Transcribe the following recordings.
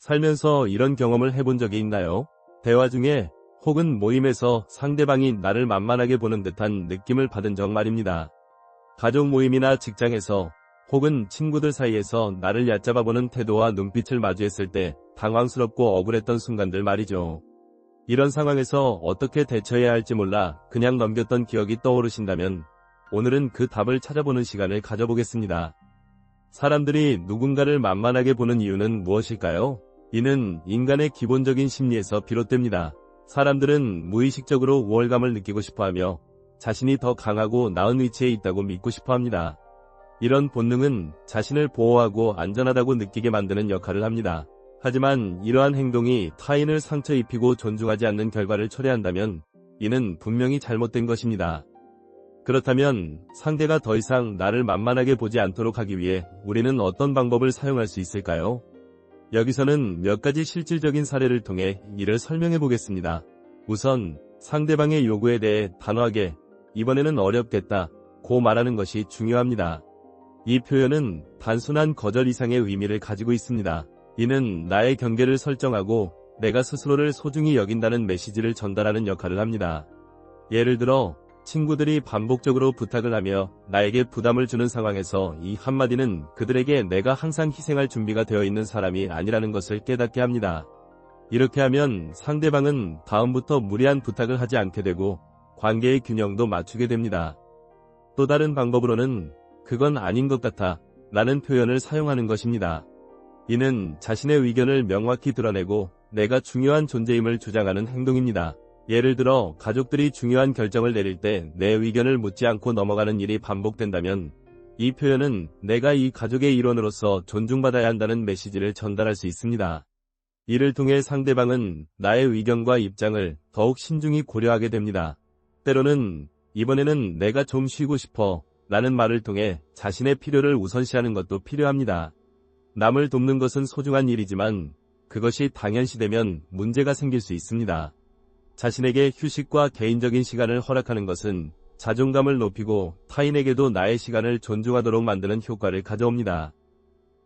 살면서 이런 경험을 해본 적이 있나요? 대화 중에 혹은 모임에서 상대방이 나를 만만하게 보는 듯한 느낌을 받은 적 말입니다. 가족 모임이나 직장에서 혹은 친구들 사이에서 나를 얕잡아보는 태도와 눈빛을 마주했을 때 당황스럽고 억울했던 순간들 말이죠. 이런 상황에서 어떻게 대처해야 할지 몰라 그냥 넘겼던 기억이 떠오르신다면 오늘은 그 답을 찾아보는 시간을 가져보겠습니다. 사람들이 누군가를 만만하게 보는 이유는 무엇일까요? 이는 인간의 기본적인 심리에서 비롯됩니다. 사람들은 무의식적으로 우월감을 느끼고 싶어하며 자신이 더 강하고 나은 위치에 있다고 믿고 싶어합니다. 이런 본능은 자신을 보호하고 안전하다고 느끼게 만드는 역할을 합니다. 하지만 이러한 행동이 타인을 상처 입히고 존중하지 않는 결과를 초래한다면 이는 분명히 잘못된 것입니다. 그렇다면 상대가 더 이상 나를 만만하게 보지 않도록 하기 위해 우리는 어떤 방법을 사용할 수 있을까요? 여기서는 몇 가지 실질적인 사례를 통해 이를 설명해 보겠습니다. 우선 상대방의 요구에 대해 단호하게 이번에는 어렵겠다 고 말하는 것이 중요합니다. 이 표현은 단순한 거절 이상의 의미를 가지고 있습니다. 이는 나의 경계를 설정하고 내가 스스로를 소중히 여긴다는 메시지를 전달하는 역할을 합니다. 예를 들어 친구들이 반복적으로 부탁을 하며 나에게 부담을 주는 상황에서 이 한마디는 그들에게 내가 항상 희생할 준비가 되어 있는 사람이 아니라는 것을 깨닫게 합니다. 이렇게 하면 상대방은 다음부터 무리한 부탁을 하지 않게 되고 관계의 균형도 맞추게 됩니다. 또 다른 방법으로는 그건 아닌 것 같아 라는 표현을 사용하는 것입니다. 이는 자신의 의견을 명확히 드러내고 내가 중요한 존재임을 주장하는 행동입니다. 예를 들어 가족들이 중요한 결정을 내릴 때 내 의견을 묻지 않고 넘어가는 일이 반복된다면 이 표현은 내가 이 가족의 일원으로서 존중받아야 한다는 메시지를 전달할 수 있습니다. 이를 통해 상대방은 나의 의견과 입장을 더욱 신중히 고려하게 됩니다. 때로는 이번에는 내가 좀 쉬고 싶어 라는 말을 통해 자신의 필요를 우선시하는 것도 필요합니다. 남을 돕는 것은 소중한 일이지만 그것이 당연시되면 문제가 생길 수 있습니다. 자신에게 휴식과 개인적인 시간을 허락하는 것은 자존감을 높이고 타인에게도 나의 시간을 존중하도록 만드는 효과를 가져옵니다.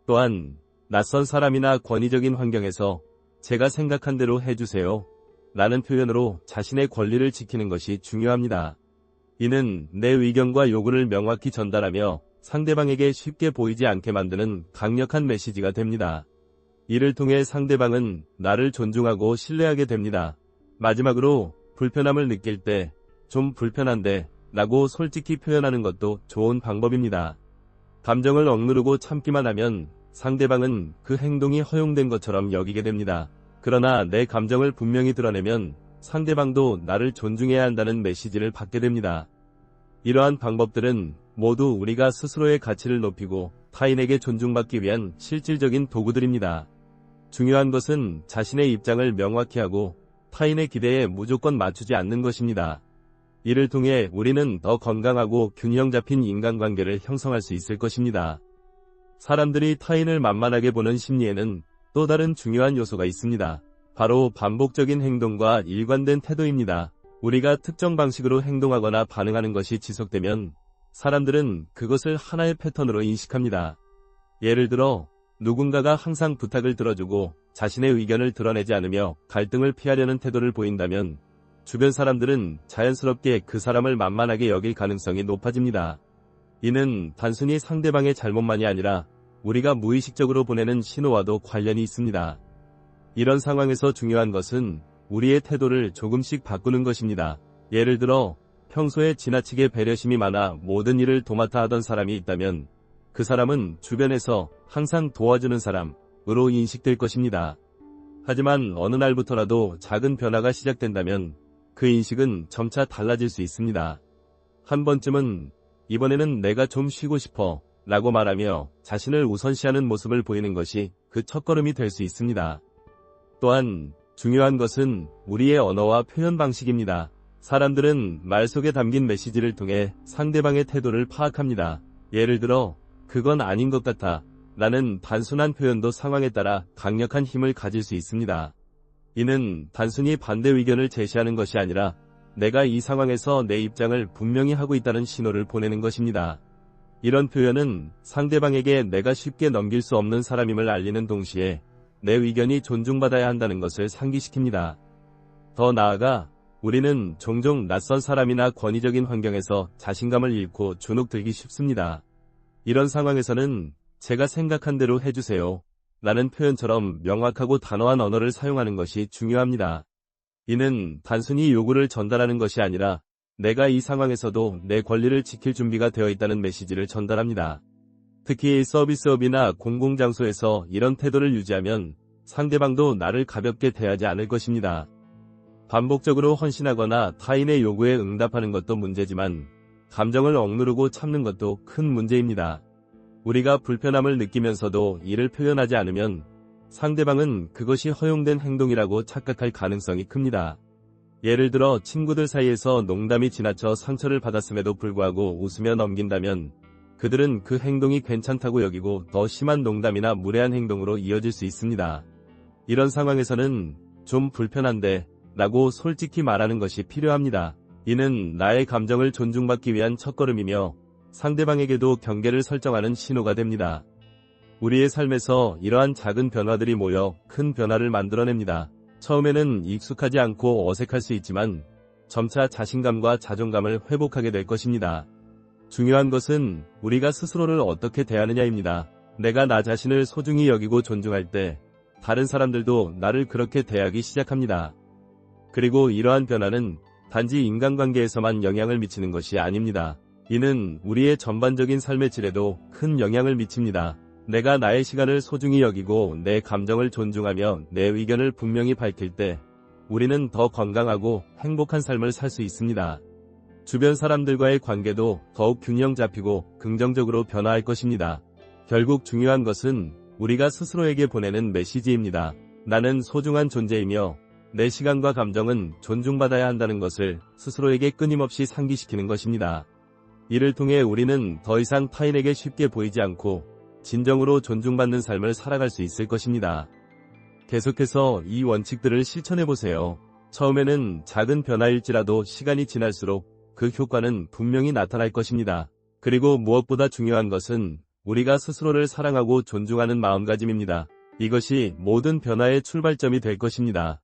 또한 낯선 사람이나 권위적인 환경에서 제가 생각한 대로 해주세요 라는 표현으로 자신의 권리를 지키는 것이 중요합니다. 이는 내 의견과 요구를 명확히 전달하며 상대방에게 쉽게 보이지 않게 만드는 강력한 메시지가 됩니다. 이를 통해 상대방은 나를 존중하고 신뢰하게 됩니다. 마지막으로 불편함을 느낄 때 좀 불편한데 라고 솔직히 표현하는 것도 좋은 방법입니다. 감정을 억누르고 참기만 하면 상대방은 그 행동이 허용된 것처럼 여기게 됩니다. 그러나 내 감정을 분명히 드러내면 상대방도 나를 존중해야 한다는 메시지를 받게 됩니다. 이러한 방법들은 모두 우리가 스스로의 가치를 높이고 타인에게 존중받기 위한 실질적인 도구들입니다. 중요한 것은 자신의 입장을 명확히 하고 타인의 기대에 무조건 맞추지 않는 것입니다. 이를 통해 우리는 더 건강하고 균형 잡힌 인간관계를 형성할 수 있을 것입니다. 사람들이 타인을 만만하게 보는 심리에는 또 다른 중요한 요소가 있습니다. 바로 반복적인 행동과 일관된 태도입니다. 우리가 특정 방식으로 행동하거나 반응하는 것이 지속되면 사람들은 그것을 하나의 패턴으로 인식합니다. 예를 들어 누군가가 항상 부탁을 들어주고 자신의 의견을 드러내지 않으며 갈등을 피하려는 태도를 보인다면 주변 사람들은 자연스럽게 그 사람을 만만하게 여길 가능성이 높아집니다. 이는 단순히 상대방의 잘못만이 아니라 우리가 무의식적으로 보내는 신호와도 관련이 있습니다. 이런 상황에서 중요한 것은 우리의 태도를 조금씩 바꾸는 것입니다. 예를 들어 평소에 지나치게 배려심이 많아 모든 일을 도맡아 하던 사람이 있다면 그 사람은 주변에서 항상 도와주는 사람으로 인식될 것입니다. 하지만 어느 날부터라도 작은 변화가 시작된다면 그 인식은 점차 달라질 수 있습니다. 한 번쯤은 이번에는 내가 좀 쉬고 싶어 라고 말하며 자신을 우선시하는 모습을 보이는 것이 그 첫걸음이 될 수 있습니다. 또한 중요한 것은 우리의 언어와 표현 방식입니다. 사람들은 말 속에 담긴 메시지를 통해 상대방의 태도를 파악합니다. 예를 들어 그건 아닌 것 같아 라는 단순한 표현도 상황에 따라 강력한 힘을 가질 수 있습니다. 이는 단순히 반대 의견을 제시하는 것이 아니라 내가 이 상황에서 내 입장을 분명히 하고 있다는 신호를 보내는 것입니다. 이런 표현은 상대방에게 내가 쉽게 넘길 수 없는 사람임을 알리는 동시에 내 의견이 존중받아야 한다는 것을 상기시킵니다. 더 나아가 우리는 종종 낯선 사람이나 권위적인 환경에서 자신감을 잃고 주눅들기 쉽습니다. 이런 상황에서는 제가 생각한 대로 해주세요 라는 표현처럼 명확하고 단호한 언어를 사용하는 것이 중요합니다. 이는 단순히 요구를 전달하는 것이 아니라 내가 이 상황에서도 내 권리를 지킬 준비가 되어 있다는 메시지를 전달합니다. 특히 서비스업이나 공공장소에서 이런 태도를 유지하면 상대방도 나를 가볍게 대하지 않을 것입니다. 반복적으로 헌신하거나 타인의 요구에 응답하는 것도 문제지만 감정을 억누르고 참는 것도 큰 문제입니다. 우리가 불편함을 느끼면서도 이를 표현하지 않으면 상대방은 그것이 허용된 행동이라고 착각할 가능성이 큽니다. 예를 들어 친구들 사이에서 농담이 지나쳐 상처를 받았음에도 불구하고 웃으며 넘긴다면 그들은 그 행동이 괜찮다고 여기고 더 심한 농담이나 무례한 행동으로 이어질 수 있습니다. 이런 상황에서는 좀 불편한데 라고 솔직히 말하는 것이 필요합니다. 이는 나의 감정을 존중받기 위한 첫걸음이며 상대방에게도 경계를 설정하는 신호가 됩니다. 우리의 삶에서 이러한 작은 변화들이 모여 큰 변화를 만들어냅니다. 처음에는 익숙하지 않고 어색할 수 있지만 점차 자신감과 자존감을 회복하게 될 것입니다. 중요한 것은 우리가 스스로를 어떻게 대하느냐입니다. 내가 나 자신을 소중히 여기고 존중할 때 다른 사람들도 나를 그렇게 대하기 시작합니다. 그리고 이러한 변화는 단지 인간관계에서만 영향을 미치는 것이 아닙니다. 이는 우리의 전반적인 삶의 질에도 큰 영향을 미칩니다. 내가 나의 시간을 소중히 여기고 내 감정을 존중하며 내 의견을 분명히 밝힐 때 우리는 더 건강하고 행복한 삶을 살 수 있습니다. 주변 사람들과의 관계도 더욱 균형 잡히고 긍정적으로 변화할 것입니다. 결국 중요한 것은 우리가 스스로에게 보내는 메시지입니다. 나는 소중한 존재이며 내 시간과 감정은 존중받아야 한다는 것을 스스로에게 끊임없이 상기시키는 것입니다. 이를 통해 우리는 더 이상 타인에게 쉽게 보이지 않고 진정으로 존중받는 삶을 살아갈 수 있을 것입니다. 계속해서 이 원칙들을 실천해보세요. 처음에는 작은 변화일지라도 시간이 지날수록 그 효과는 분명히 나타날 것입니다. 그리고 무엇보다 중요한 것은 우리가 스스로를 사랑하고 존중하는 마음가짐입니다. 이것이 모든 변화의 출발점이 될 것입니다.